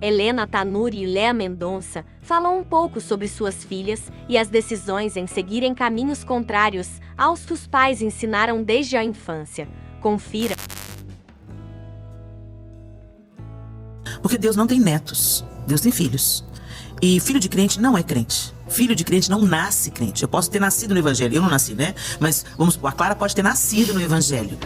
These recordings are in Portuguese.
Helena Tanuri e Léa Mendonça falam um pouco sobre suas filhas e as decisões em seguirem caminhos contrários aos que os pais ensinaram desde a infância. Confira. Porque Deus não tem netos, Deus tem filhos. E filho de crente não é crente. Filho de crente não nasce crente. Eu posso ter nascido no evangelho, eu não nasci, né? Mas vamos supor, a Clara pode ter nascido no evangelho,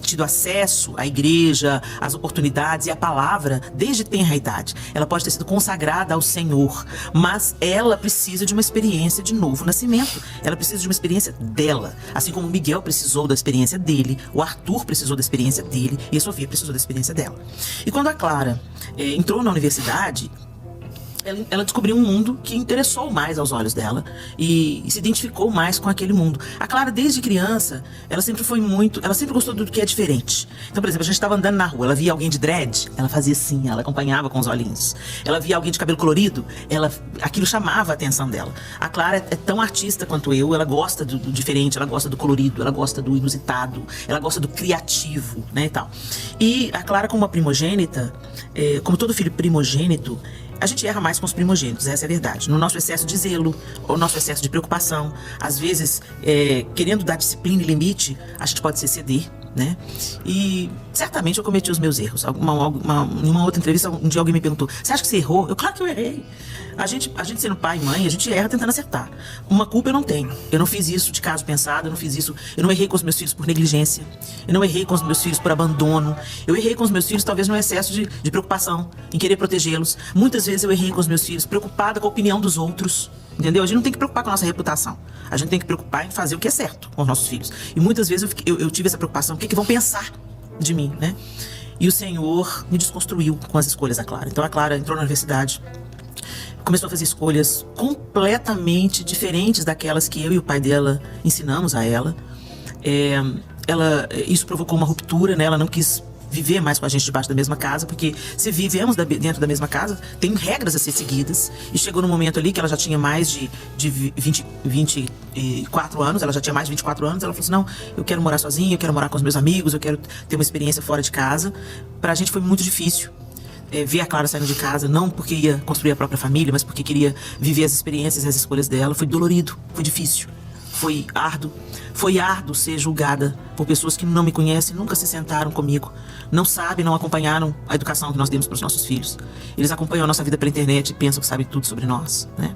tido acesso à igreja, às oportunidades e à palavra desde tenra idade. Ela pode ter sido consagrada ao Senhor, mas ela precisa de uma experiência de novo nascimento. Ela precisa de uma experiência dela. Assim como o Miguel precisou da experiência dele, o Arthur precisou da experiência dele e a Sofia precisou da experiência dela. E quando a Clara entrou na universidade, ela descobriu um mundo que interessou mais aos olhos dela e se identificou mais com aquele mundo. A Clara, desde criança, ela sempre gostou do que é diferente. Então, por exemplo, a gente estava andando na rua, ela via alguém de dread, ela fazia assim, ela acompanhava com os olhinhos. Ela via alguém de cabelo colorido, aquilo chamava a atenção dela. A Clara é tão artista quanto eu, ela gosta do diferente, ela gosta do colorido, ela gosta do inusitado, ela gosta do criativo, né, e tal. E a Clara, como uma primogênita, como todo filho primogênito, a gente erra mais com os primogênitos, essa é a verdade. No nosso excesso de zelo, ou no nosso excesso de preocupação, às vezes, querendo dar disciplina e limite, a gente pode se exceder, né? E certamente eu cometi os meus erros. Em uma outra entrevista, um dia alguém me perguntou: você acha que você errou? Claro que eu errei. A gente sendo pai e mãe, a gente erra tentando acertar. Uma culpa eu não tenho. Eu não fiz isso de caso pensado, eu não fiz isso. Eu não errei com os meus filhos por negligência. Eu não errei com os meus filhos por abandono. Eu errei com os meus filhos talvez no excesso de preocupação, em querer protegê-los. Muitas vezes eu errei com os meus filhos preocupada com a opinião dos outros. Entendeu? A gente não tem que preocupar com a nossa reputação. A gente tem que preocupar em fazer o que é certo com os nossos filhos. E muitas vezes eu tive essa preocupação. O que vão pensar de mim, né? E o Senhor me desconstruiu com as escolhas da Clara. Então a Clara entrou na universidade, começou a fazer escolhas completamente diferentes daquelas que eu e o pai dela ensinamos a ela. Isso provocou uma ruptura, né? Ela não quis viver mais com a gente debaixo da mesma casa, porque se vivemos dentro da mesma casa, tem regras a ser seguidas. E chegou num momento ali que ela já tinha mais de 24 anos, ela já tinha mais de 24 anos, ela falou assim: não, eu quero morar sozinha, eu quero morar com os meus amigos, eu quero ter uma experiência fora de casa. Pra gente foi muito difícil ver a Clara saindo de casa, não porque ia construir a própria família, mas porque queria viver as experiências e as escolhas dela. Foi dolorido, foi difícil, foi árduo. Foi árduo ser julgada por pessoas que não me conhecem, nunca se sentaram comigo, não sabem, não acompanharam a educação que nós demos para os nossos filhos. Eles acompanham a nossa vida pela internet e pensam que sabem tudo sobre nós, né?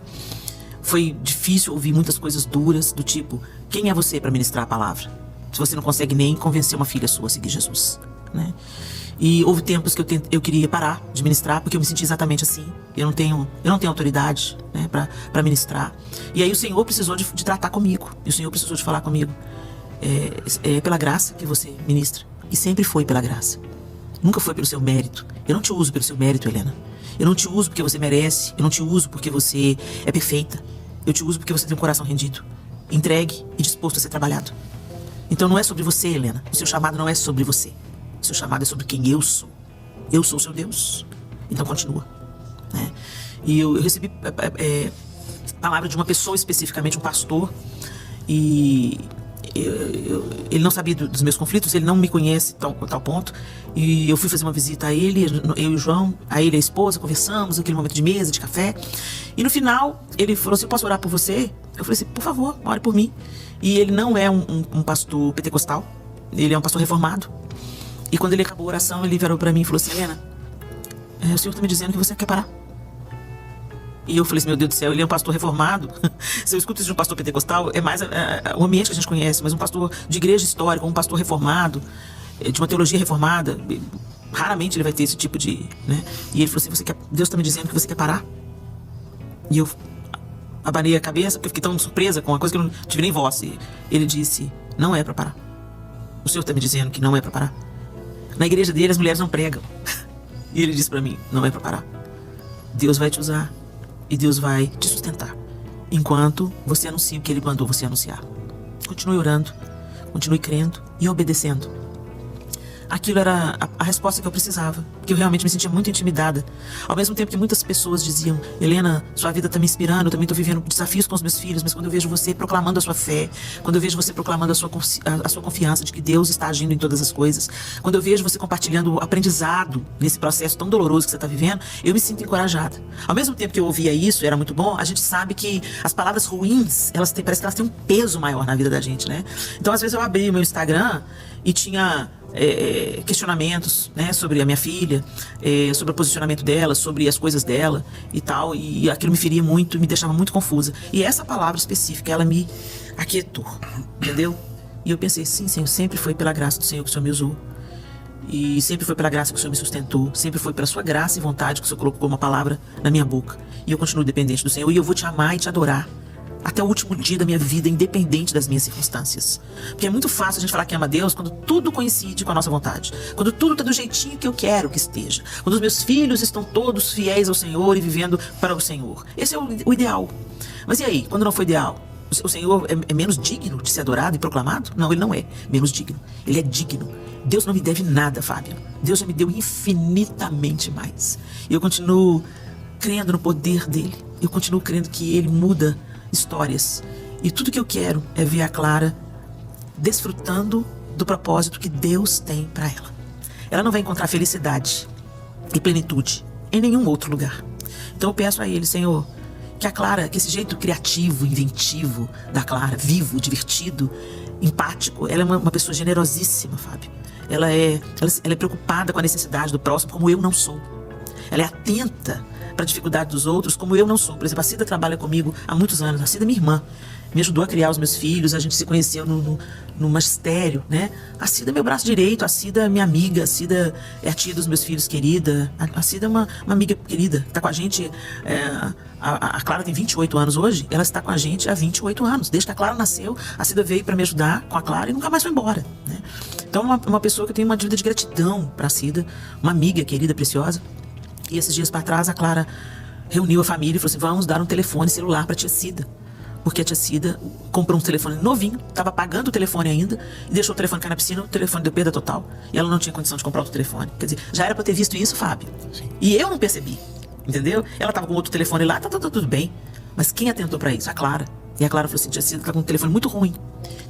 Foi difícil ouvir muitas coisas duras, do tipo: quem é você para ministrar a palavra, se você não consegue nem convencer uma filha sua a seguir Jesus, né? E houve tempos que eu queria parar de ministrar, porque eu me senti exatamente assim. Eu não tenho autoridade, né, para ministrar. E aí o Senhor precisou de tratar comigo. E o Senhor precisou de falar comigo. É pela graça que você ministra. E sempre foi pela graça. Nunca foi pelo seu mérito. Eu não te uso pelo seu mérito, Helena. Eu não te uso porque você merece. Eu não te uso porque você é perfeita. Eu te uso porque você tem um coração rendido, entregue e disposto a ser trabalhado. Então não é sobre você, Helena. O seu chamado não é sobre você. O seu chamado é sobre quem eu sou. Eu sou o seu Deus. Então continua, né? E eu recebi palavra de uma pessoa especificamente, um pastor. E ele não sabia dos meus conflitos, ele não me conhece tal ponto. E eu fui fazer uma visita a ele, eu e o João, a ele e a esposa, conversamos, aquele momento de mesa, de café. E no final, ele falou assim: eu posso orar por você? Eu falei assim: por favor, ore por mim. E ele não é um pastor pentecostal, ele é um pastor reformado. E quando ele acabou a oração, ele virou pra mim e falou assim: Helena, o Senhor tá me dizendo que você quer parar. E eu falei assim: meu Deus do céu, ele é um pastor reformado. Se eu escuto isso de um pastor pentecostal, é mais o ambiente que a gente conhece, mas um pastor de igreja histórica, um pastor reformado, de uma teologia reformada, raramente ele vai ter esse tipo de, né? E ele falou assim: Deus tá me dizendo que você quer parar? E eu abanei a cabeça, porque eu fiquei tão surpresa com uma coisa que eu não tive nem voz. E ele disse: não é pra parar. O Senhor tá me dizendo que não é pra parar. Na igreja dele as mulheres não pregam. E ele disse pra mim: não é pra parar. Deus vai te usar e Deus vai te sustentar enquanto você anuncia o que Ele mandou você anunciar. Continue orando, continue crendo e obedecendo. aquilo era a resposta que eu precisava, porque eu realmente me sentia muito intimidada. Ao mesmo tempo que muitas pessoas diziam: Helena, sua vida está me inspirando, eu também estou vivendo desafios com os meus filhos, mas quando eu vejo você proclamando a sua fé, quando eu vejo você proclamando a sua confiança de que Deus está agindo em todas as coisas, quando eu vejo você compartilhando o aprendizado nesse processo tão doloroso que você está vivendo, eu me sinto encorajada. Ao mesmo tempo que eu ouvia isso, era muito bom, a gente sabe que as palavras ruins, parece que elas têm um peso maior na vida da gente, né? Então, às vezes eu abri o meu Instagram e tinha questionamentos, né, sobre a minha filha, sobre o posicionamento dela, sobre as coisas dela e tal, e aquilo me feria muito, me deixava muito confusa. E essa palavra específica, ela me aquietou, entendeu? E eu pensei: sim, Senhor, sempre foi pela graça do Senhor que o Senhor me usou, e sempre foi pela graça que o Senhor me sustentou, sempre foi pela sua graça e vontade que o Senhor colocou uma palavra na minha boca, e eu continuo dependente do Senhor, e eu vou te amar e te adorar até o último dia da minha vida, independente das minhas circunstâncias. Porque é muito fácil a gente falar que ama Deus quando tudo coincide com a nossa vontade, quando tudo está do jeitinho que eu quero que esteja, quando os meus filhos estão todos fiéis ao Senhor e vivendo para o Senhor. Esse é o ideal. Mas e aí, quando não foi ideal? O Senhor é menos digno de ser adorado e proclamado? Não, Ele não é menos digno. Ele é digno. Deus não me deve nada, Fábio. Deus já me deu infinitamente mais. E eu continuo crendo no poder dEle. Eu continuo crendo que Ele muda histórias. E tudo que eu quero é ver a Clara desfrutando do propósito que Deus tem para ela. Ela não vai encontrar felicidade e plenitude em nenhum outro lugar. Então eu peço a Ele: Senhor, que a Clara, que esse jeito criativo, inventivo da Clara, vivo, divertido, empático, ela é uma pessoa generosíssima, Fábio. Ela é preocupada com a necessidade do próximo, como eu não sou. Ela é atenta para a dificuldade dos outros, como eu não sou. Por exemplo, a Cida trabalha comigo há muitos anos. A Cida é minha irmã, me ajudou a criar os meus filhos, a gente se conheceu no magistério, né? A Cida é meu braço direito, a Cida é minha amiga, a Cida é a tia dos meus filhos querida, a Cida é uma amiga querida, está com a gente. A Clara tem 28 anos hoje, ela está com a gente há 28 anos. Desde que a Clara nasceu, a Cida veio para me ajudar com a Clara e nunca mais foi embora, né? Então, uma pessoa que eu tenho uma dívida de gratidão para a Cida, uma amiga querida, preciosa. E esses dias para trás, a Clara reuniu a família e falou assim: vamos dar um telefone celular para a tia Cida. Porque a tia Cida comprou um telefone novinho, estava pagando o telefone ainda, e deixou o telefone cair na piscina, o telefone deu perda total. E ela não tinha condição de comprar outro telefone. Quer dizer, já era para ter visto isso, Fábio. Sim. E eu não percebi, entendeu? Ela estava com outro telefone lá, tá tudo bem. Mas quem atentou para isso? A Clara. E a Clara falou assim: tia Cida está com um telefone muito ruim.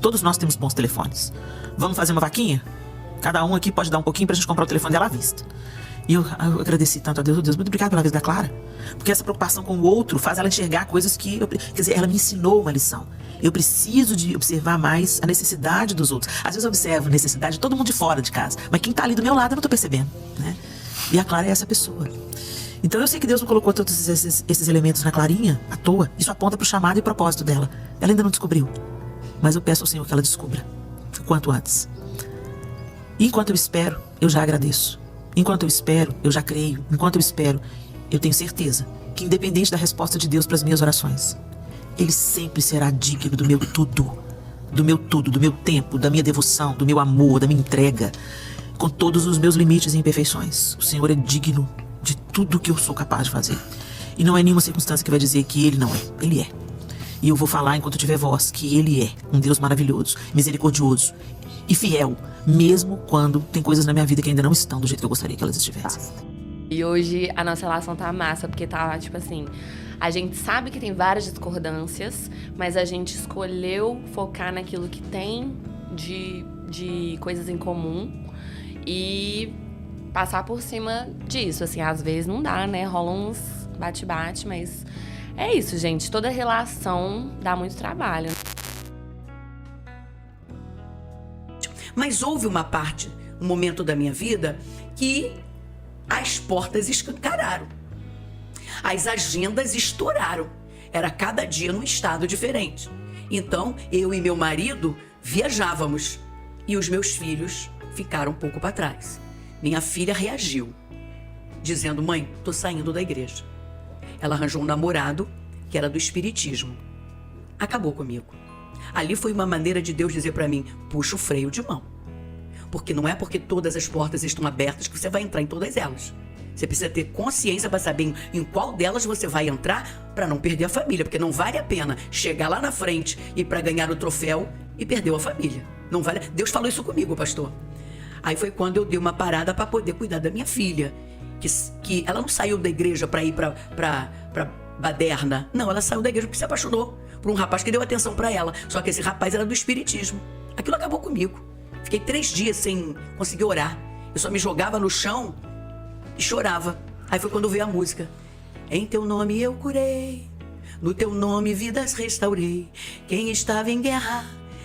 Todos nós temos bons telefones. Vamos fazer uma vaquinha? Cada um aqui pode dar um pouquinho pra gente comprar o telefone dela à vista. E eu agradeci tanto a Deus. Deus, muito obrigado pela vida da Clara. Porque essa preocupação com o outro faz ela enxergar coisas que... quer dizer, ela me ensinou uma lição. Eu preciso de observar mais a necessidade dos outros. Às vezes eu observo a necessidade de todo mundo de fora de casa, mas quem tá ali do meu lado eu não tô percebendo, né? E a Clara é essa pessoa. Então eu sei que Deus não colocou todos esses elementos na Clarinha à toa. Isso aponta pro chamado e propósito dela. Ela ainda não descobriu. Mas eu peço ao Senhor que ela descubra o quanto antes. E enquanto eu espero, eu já agradeço. Enquanto eu espero, eu já creio. Enquanto eu espero, eu tenho certeza que, independente da resposta de Deus para as minhas orações, Ele sempre será digno do meu tudo, do meu tempo, da minha devoção, do meu amor, da minha entrega, com todos os meus limites e imperfeições. O Senhor é digno de tudo que eu sou capaz de fazer. E não é nenhuma circunstância que vai dizer que Ele não é. Ele é. E eu vou falar enquanto tiver voz que Ele é um Deus maravilhoso, misericordioso e fiel, mesmo quando tem coisas na minha vida que ainda não estão do jeito que eu gostaria que elas estivessem. E hoje a nossa relação tá massa, porque tá, tipo assim, a gente sabe que tem várias discordâncias, mas a gente escolheu focar naquilo que tem de coisas em comum e passar por cima disso. Assim, às vezes não dá, né? Rola uns bate-bate, mas é isso, gente. Toda relação dá muito trabalho. Mas houve uma parte, um momento da minha vida que as portas escancararam. As agendas estouraram. Era cada dia num estado diferente. Então, eu e meu marido viajávamos e os meus filhos ficaram um pouco para trás. Minha filha reagiu, dizendo: mãe, tô saindo da igreja. Ela arranjou um namorado que era do espiritismo. Acabou comigo. Ali foi uma maneira de Deus dizer para mim: puxa o freio de mão. Porque não é porque todas as portas estão abertas que você vai entrar em todas elas. Você precisa ter consciência para saber em qual delas você vai entrar para não perder a família. Porque não vale a pena chegar lá na frente e para ganhar o troféu e perder a família. Não vale. Deus falou isso comigo, pastor. Aí foi quando eu dei uma parada para poder cuidar da minha filha. Que ela não saiu da igreja para ir pra baderna. Não, ela saiu da igreja porque se apaixonou por um rapaz que deu atenção para ela. Só que esse rapaz era do espiritismo. Aquilo acabou comigo. Fiquei 3 dias sem conseguir orar. Eu só me jogava no chão e chorava. Aí foi quando veio a música. Em teu nome eu curei, no teu nome vidas restaurei. Quem estava em guerra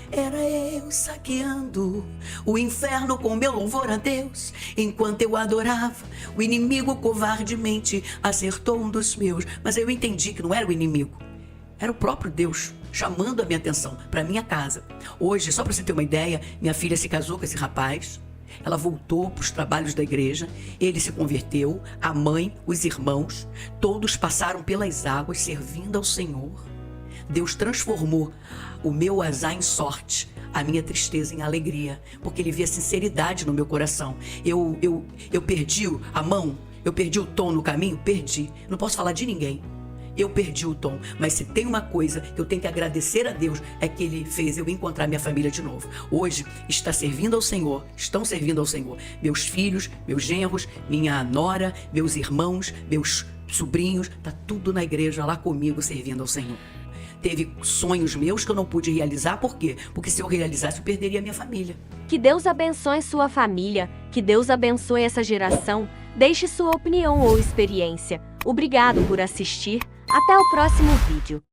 era eu saqueando o inferno com meu louvor a Deus. Enquanto eu adorava, o inimigo covardemente acertou um dos meus. Mas eu entendi que não era o inimigo, era o próprio Deus chamando a minha atenção para minha casa. Hoje, só para você ter uma ideia, minha filha se casou com esse rapaz. Ela voltou para os trabalhos da igreja, ele se converteu, a mãe, os irmãos, todos passaram pelas águas servindo ao Senhor. Deus transformou o meu azar em sorte, a minha tristeza em alegria, porque Ele via sinceridade no meu coração. Eu perdi a mão, eu perdi o tom no caminho, perdi. Não posso falar de ninguém. Eu perdi o tom, mas se tem uma coisa que eu tenho que agradecer a Deus, é que Ele fez eu encontrar minha família de novo. Hoje está servindo ao Senhor, estão servindo ao Senhor. Meus filhos, meus genros, minha nora, meus irmãos, meus sobrinhos, tá tudo na igreja lá comigo servindo ao Senhor. Teve sonhos meus que eu não pude realizar, por quê? Porque se eu realizasse, eu perderia a minha família. Que Deus abençoe sua família, que Deus abençoe essa geração. Deixe sua opinião ou experiência. Obrigado por assistir. Até o próximo vídeo.